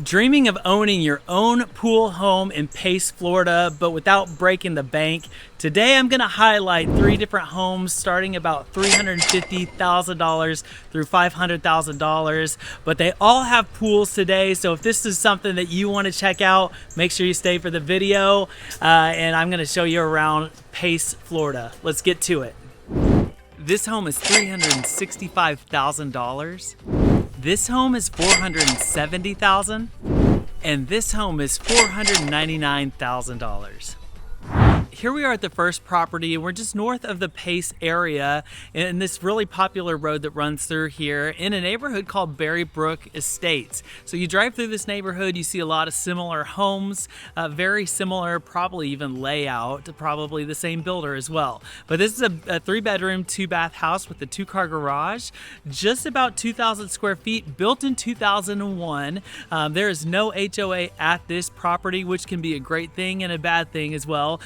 Dreaming of owning your own pool home in Pace, Florida, but without breaking the bank? Today I'm going to highlight 3 different homes starting about $350,000 through $500,000, but they all have pools today. So if this is something that you want to check out, make sure you stay for the video, and I'm going to show you around Pace, Florida. Let's get to it. This home is $365,000. This home is $470,000, and this home is $499,000. Here we are at the first property, and we're just north of the Pace area in this really popular road that runs through here in a neighborhood called Berrybrook Estates. So you drive through this neighborhood, you see a lot of similar homes, very similar, probably even layout, probably the same builder as well. But this is a 3-bedroom, 2-bath house with a 2-car garage, just about 2,000 square feet, built in 2001. There is no HOA at this property, which can be a great thing and a bad thing as well.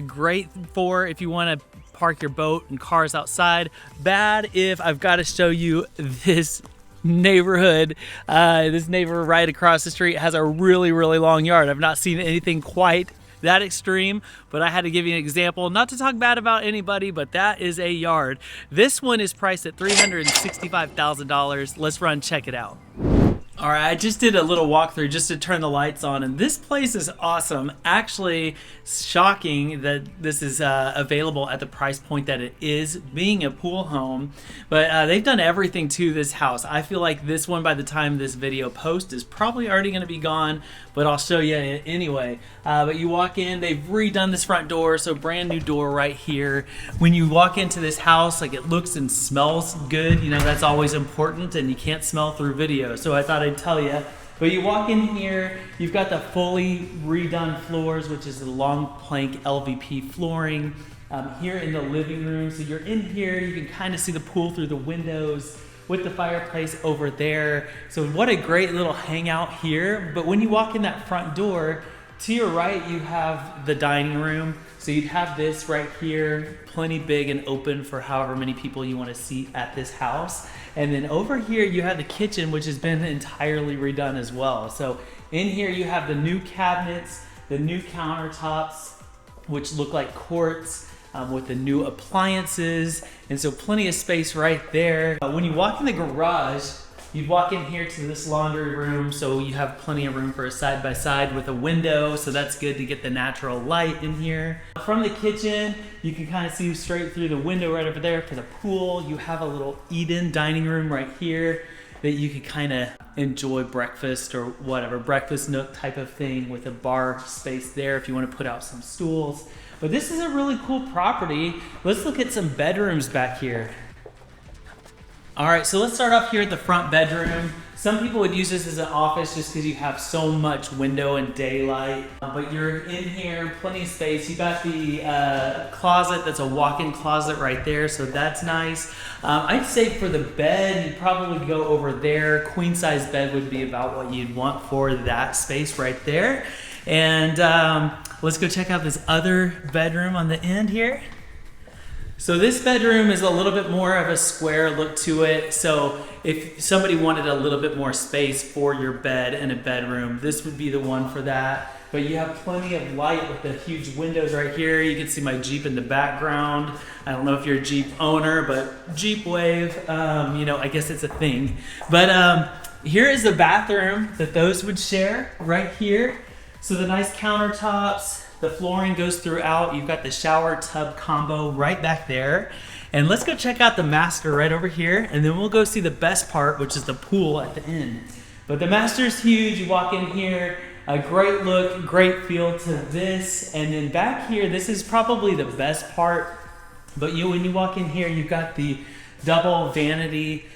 Great for if you want to park your boat and cars outside. Bad if I've got to show you this neighborhood. This neighbor right across the street has a really long yard. I've not seen anything quite that extreme, but I had to give you an example, not to talk bad about anybody, but that is a yard. This one is priced at $365,000. Let's run check it out. All right, I just did a little walkthrough just to turn the lights on, and this place is awesome. Actually, shocking that this is available at the price point that it is, being a pool home. But they've done everything to this house. I feel like this one, by the time this video posts, is probably already going to be gone, but I'll show you anyway. But you walk in, they've redone this front door, so brand new door right here. When you walk into this house, like, it looks and smells good. You know, that's always important, and you can't smell through video, so I thought I'd tell you. But you walk in here, you've got the fully redone floors, which is the long plank LVP flooring. Here in the living room, so you're in here, you can kind of see the pool through the windows with the fireplace over there. So what a great little hangout here. But when you walk in that front door, to your right you have the dining room. So you'd have this right here, plenty big and open for however many people you want to seat at this house. And then over here you have the kitchen, which has been entirely redone as well. So in here you have the new cabinets, the new countertops, which look like quartz, with the new appliances. And so plenty of space right there. When you walk in the garage, you'd walk in here to this laundry room, so you have plenty of room for a side-by-side with a window, so that's good to get the natural light in here. From the kitchen, you can kind of see straight through the window right over there for the pool. You have a little Eden dining room right here that you could kind of enjoy breakfast or whatever, breakfast nook type of thing, with a bar space there if you want to put out some stools. But this is a really cool property. Let's look at some bedrooms back here. All right, so let's start off here at the front bedroom. Some people would use this as an office just because you have so much window and daylight. But you're in here, plenty of space. You got the closet, that's a walk-in closet right there, so that's nice. I'd say for the bed, you'd probably go over there. Queen size bed would be about what you'd want for that space right there. And let's go check out this other bedroom on the end here. So this bedroom is a little bit more of a square look to it. So if somebody wanted a little bit more space for your bed in a bedroom, this would be the one for that. But you have plenty of light with the huge windows right here. You can see my Jeep in the background. I don't know if you're a Jeep owner, but Jeep wave, you know, I guess it's a thing. But here is the bathroom that those would share right here. So the nice countertops, the flooring goes throughout. You've got the shower tub combo right back there. And let's go check out the master right over here, and then we'll go see the best part, which is the pool at the end. But the master's huge. You walk in here, a great look, great feel to this. And then back here, this is probably the best part. But when you walk in here, you've got the double vanity,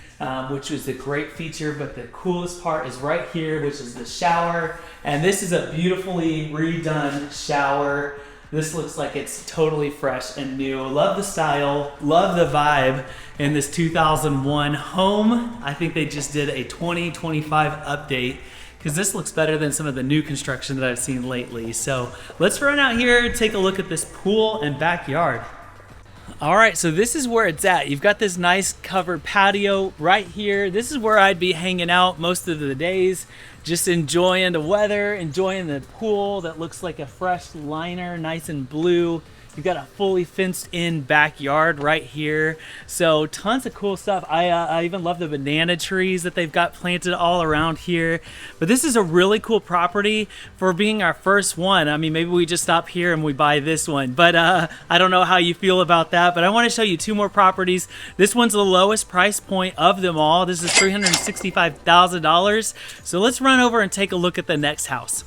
which was a great feature, but the coolest part is right here, which is the shower. And this is a beautifully redone shower. This looks like it's totally fresh and new. Love the style, love the vibe in this 2001 home. I think they just did a 2025 update, because this looks better than some of the new construction that I've seen lately. So let's run out here and take a look at this pool and backyard. All right, so this is where it's at. You've got this nice covered patio right here. This is where I'd be hanging out most of the days, just enjoying the weather, enjoying the pool that looks like a fresh liner, nice and blue. You've got a fully fenced in backyard right here. So tons of cool stuff. I even love the banana trees that they've got planted all around here. But this is a really cool property for being our first one. I mean, maybe we just stop here and we buy this one. But I don't know how you feel about that. But I want to show you two more properties. This one's the lowest price point of them all. This is $365,000. So let's run over and take a look at the next house.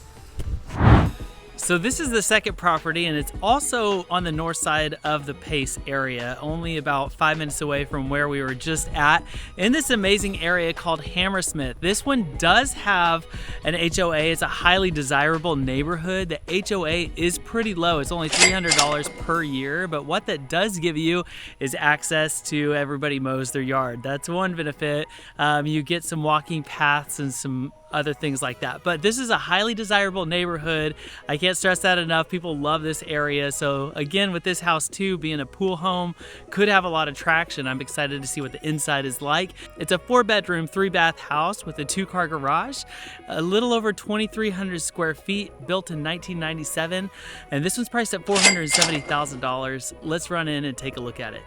So this is the second property, and it's also on the north side of the Pace area, only about 5 minutes away from where we were just at, in this amazing area called Hammersmith. This one does have an HOA. It's a highly desirable neighborhood. The HOA is pretty low. It's only $300 per year, but what that does give you is access to everybody mows their yard. That's one benefit. You get some walking paths and some other things like that. But this is a highly desirable neighborhood. I can't stress that enough. People love this area. So again, with this house too, being a pool home, could have a lot of traction. I'm excited to see what the inside is like. It's a 4-bedroom, 3-bath house with a 2-car garage, a little over 2,300 square feet, built in 1997. And this one's priced at $470,000. Let's run in and take a look at it.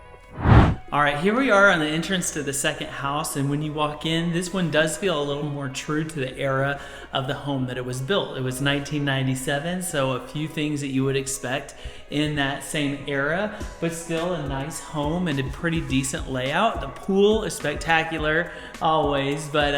All right, here we are on the entrance to the second house, and when you walk in, this one does feel a little more true to the era of the home that it was built. It was 1997, so a few things that you would expect in that same era, but still a nice home and a pretty decent layout. The pool is spectacular always, but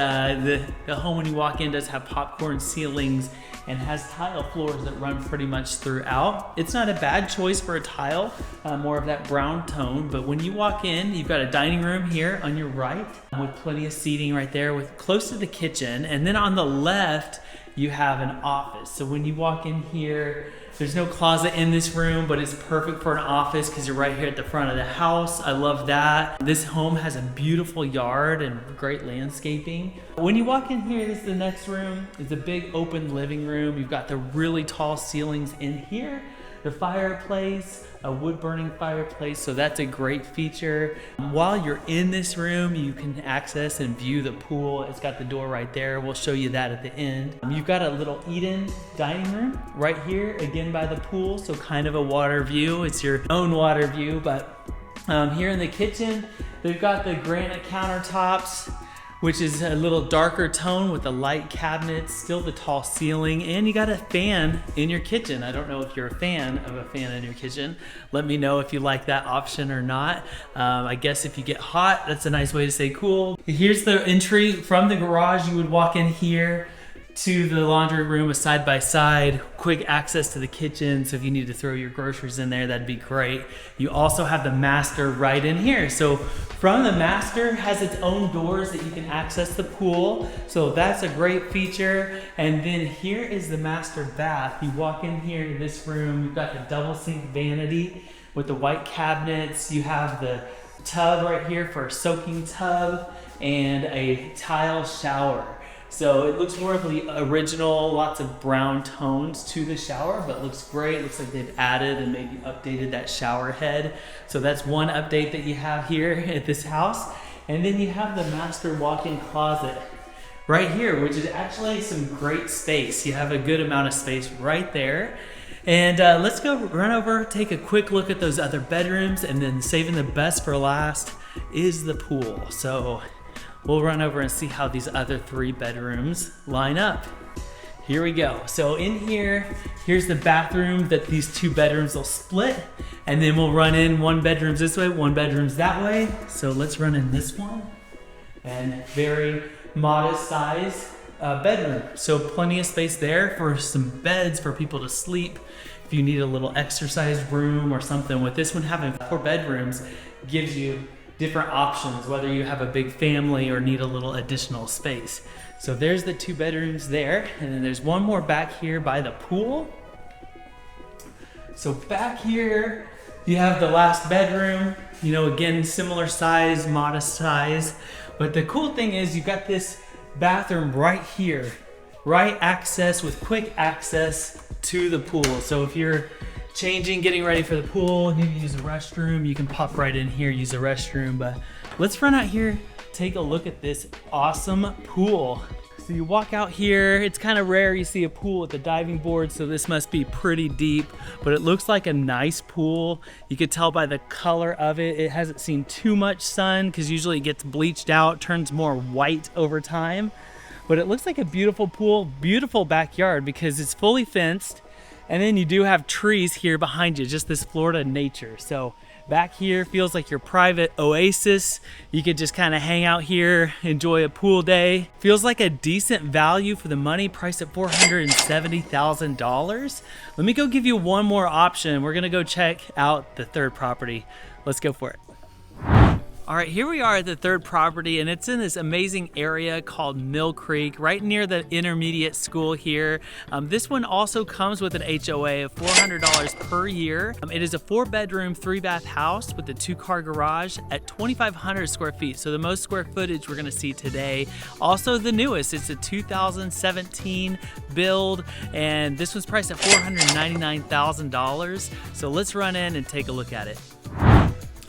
the home when you walk in does have popcorn ceilings and has tile floors that run pretty much throughout. It's not a bad choice for a tile, more of that brown tone, but when you walk in, you've got a dining room here on your right with plenty of seating right there with close to the kitchen, and then on the left, you have an office. So when you walk in here, there's no closet in this room, but it's perfect for an office because you're right here at the front of the house. I love that. This home has a beautiful yard and great landscaping. When you walk in here, this is the next room. It's a big open living room. You've got the really tall ceilings in here. The fireplace, a wood burning fireplace, so that's a great feature. While you're in this room, you can access and view the pool. It's got the door right there. We'll show you that at the end. You've got a little eat-in dining room right here, again by the pool, so kind of a water view. It's your own water view, but here in the kitchen, they've got the granite countertops, which is a little darker tone with the light cabinets, still the tall ceiling, and you got a fan in your kitchen. I don't know if you're a fan of a fan in your kitchen. Let me know if you like that option or not. I guess if you get hot, that's a nice way to stay cool. Here's the entry from the garage. You would walk in here to the laundry room, a side-by-side, quick access to the kitchen, so if you need to throw your groceries in there, that'd be great. You also have the master right in here. So from the master has its own doors that you can access the pool, so that's a great feature. And then here is the master bath. You walk in here to this room, you've got the double sink vanity with the white cabinets. You have the tub right here for a soaking tub and a tile shower. So it looks more of the original, lots of brown tones to the shower, but looks great. Looks like they've added and maybe updated that shower head. So that's one update that you have here at this house. And then you have the master walk-in closet right here, which is actually some great space. You have a good amount of space right there. And let's go run over, take a quick look at those other bedrooms, and then saving the best for last is the pool. So we'll run over and see how these other 3 bedrooms line up. Here we go. So in here, here's the bathroom that these 2 bedrooms will split, and then we'll run in 1 bedroom's this way, 1 bedroom's that way. So let's run in this one, and very modest size bedroom. So plenty of space there for some beds for people to sleep. If you need a little exercise room or something, with this one having 4 bedrooms gives you different options, whether you have a big family or need a little additional space. So there's the 2 bedrooms there, and then there's one more back here by the pool. So back here, you have the last bedroom, you know, again, similar size, modest size. But the cool thing is you got this bathroom right here, right access with quick access to the pool. So if you're changing, getting ready for the pool. You can use the restroom. You can pop right in here, use the restroom. But let's run out here, take a look at this awesome pool. So you walk out here, it's kind of rare you see a pool with a diving board, so this must be pretty deep, but it looks like a nice pool. You could tell by the color of it. It hasn't seen too much sun because usually it gets bleached out, turns more white over time. But it looks like a beautiful pool, beautiful backyard because it's fully fenced. And then you do have trees here behind you, just this Florida nature. So back here feels like your private oasis. You could just kind of hang out here, enjoy a pool day. Feels like a decent value for the money, priced at $470,000. Let me go give you one more option. We're gonna go check out the third property. Let's go for it. All right, here we are at the third property, and it's in this amazing area called Mill Creek, right near the intermediate school here. This one also comes with an HOA of $400 per year. It is a 4-bedroom, 3-bath house with a 2-car garage at 2,500 square feet. So the most square footage we're gonna see today. Also the newest, it's a 2017 build, and this was priced at $499,000. So let's run in and take a look at it.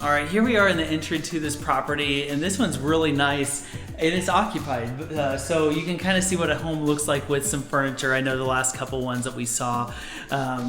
All right, here we are in the entry to this property, and this one's really nice, and it's occupied. So you can kind of see what a home looks like with some furniture. I know the last couple ones that we saw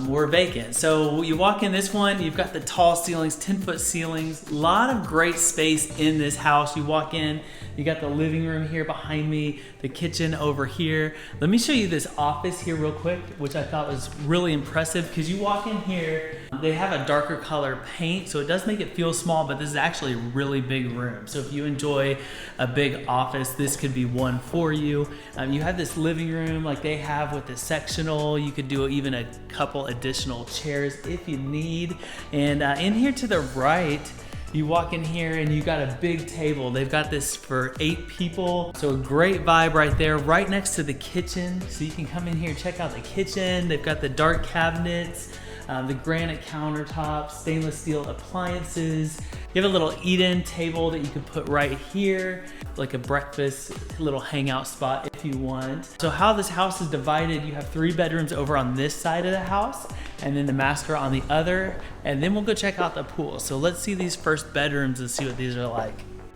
were vacant. So you walk in this one, you've got the tall ceilings, 10-foot ceilings, a lot of great space in this house. You walk in, you got the living room here behind me, the kitchen over here. Let me show you this office here real quick, which I thought was really impressive because you walk in here, they have a darker color paint, so it does make it feel small, but this is actually a really big room. So if you enjoy a big office, this could be one for you. You have this living room like they have with the sectional. You could do even a couple additional chairs if you need. And in here to the right, you walk in here and you got a big table. They've got this for 8 people. So a great vibe right there, right next to the kitchen. So you can come in here, check out the kitchen. They've got the dark cabinets, the granite countertops, stainless steel appliances. You have a little eat-in table that you can put right here, like a breakfast little hangout spot if you want. So how this house is divided, you have 3 bedrooms over on this side of the house, and then the master on the other, and then we'll go check out the pool. So let's see these first bedrooms and see what these are like.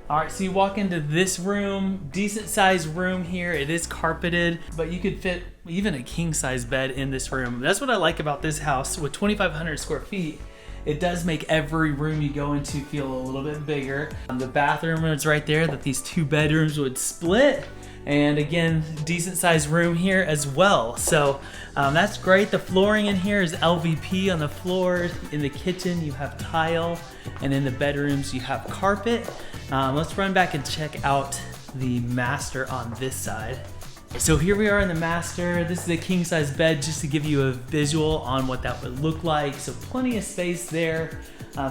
All right, so you walk into this room, decent sized room here. It is carpeted, but you could fit even a king size bed in this room. That's what I like about this house. With 2,500 square feet, it does make every room you go into feel a little bit bigger. The bathroom is right there that these 2 bedrooms would split. And again, decent sized room here as well. So that's great. The flooring in here is LVP on the floors. In the kitchen, you have tile. And in the bedrooms, you have carpet. Let's run back and check out the master on this side. So here we are in the master. This is a king size bed just to give you a visual on what that would look like. So plenty of space there.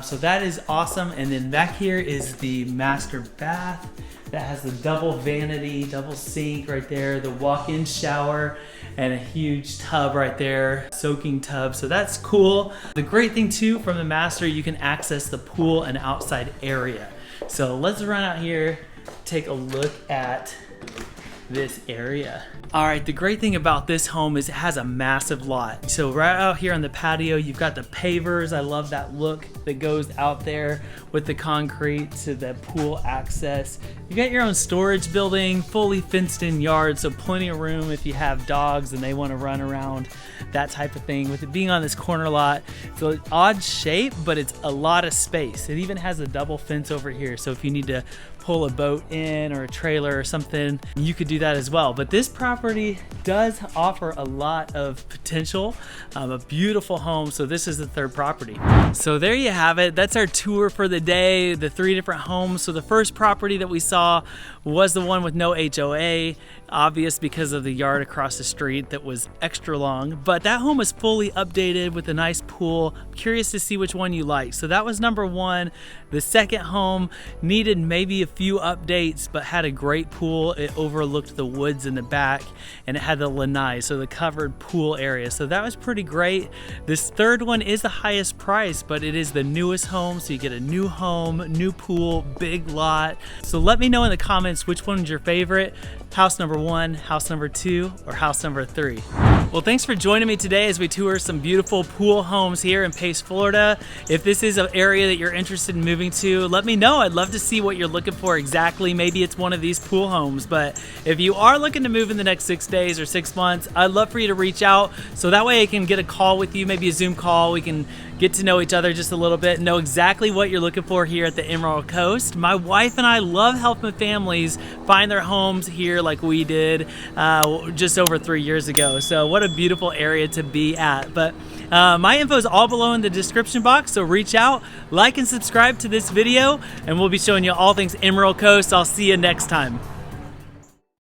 So that is awesome. And then back here is the master bath that has the double vanity, double sink right there, the walk-in shower, and a huge tub right there, soaking tub. So that's cool. The great thing too from the master, you can access the pool and outside area. So let's run out here, take a look at this area. All right, the great thing about this home is it has a massive lot. So right out here on the patio, you've got the pavers. I love that look that goes out there with the concrete to the pool access. You got your own storage building, fully fenced in yard, so plenty of room if you have dogs and they want to run around, that type of thing. With it being on this corner lot, it's an odd shape, but it's a lot of space. It even has a double fence over here, so if you need to pull a boat in or a trailer or something, you could do that as well. But this property does offer a lot of potential, a beautiful home. So this is the third property. So there you have it. That's our tour for the day, the 3 different homes. So the first property that we saw was the one with no HOA, obvious because of the yard across the street that was extra long, but that home was fully updated with a nice pool. I'm curious to see which one you like. So that was number 1. The second home needed maybe a few updates, but had a great pool. It overlooked the woods in the back, and it had the lanai, so the covered pool area. So that was pretty great. This third one is the highest price, but it is the newest home, so you get a new home, new pool, big lot. So let me know in the comments which one's your favorite. House number 1, house number 2, or house number 3. Well, thanks for joining me today as we tour some beautiful pool homes here in Pace, Florida. If this is an area that you're interested in moving to, let me know. I'd love to see what you're looking for exactly. Maybe it's one of these pool homes, but if you are looking to move in the next 6 days or 6 months, I'd love for you to reach out so that way I can get a call with you, maybe a Zoom call. We can get to know each other just a little bit, know exactly what you're looking for here at the Emerald Coast. My wife and I love helping families find their homes here like we did just over 3 years ago. So what a beautiful area to be at. But my info is all below in the description box, so reach out, like and subscribe to this video, and we'll be showing you all things Emerald Coast. I'll see you next time.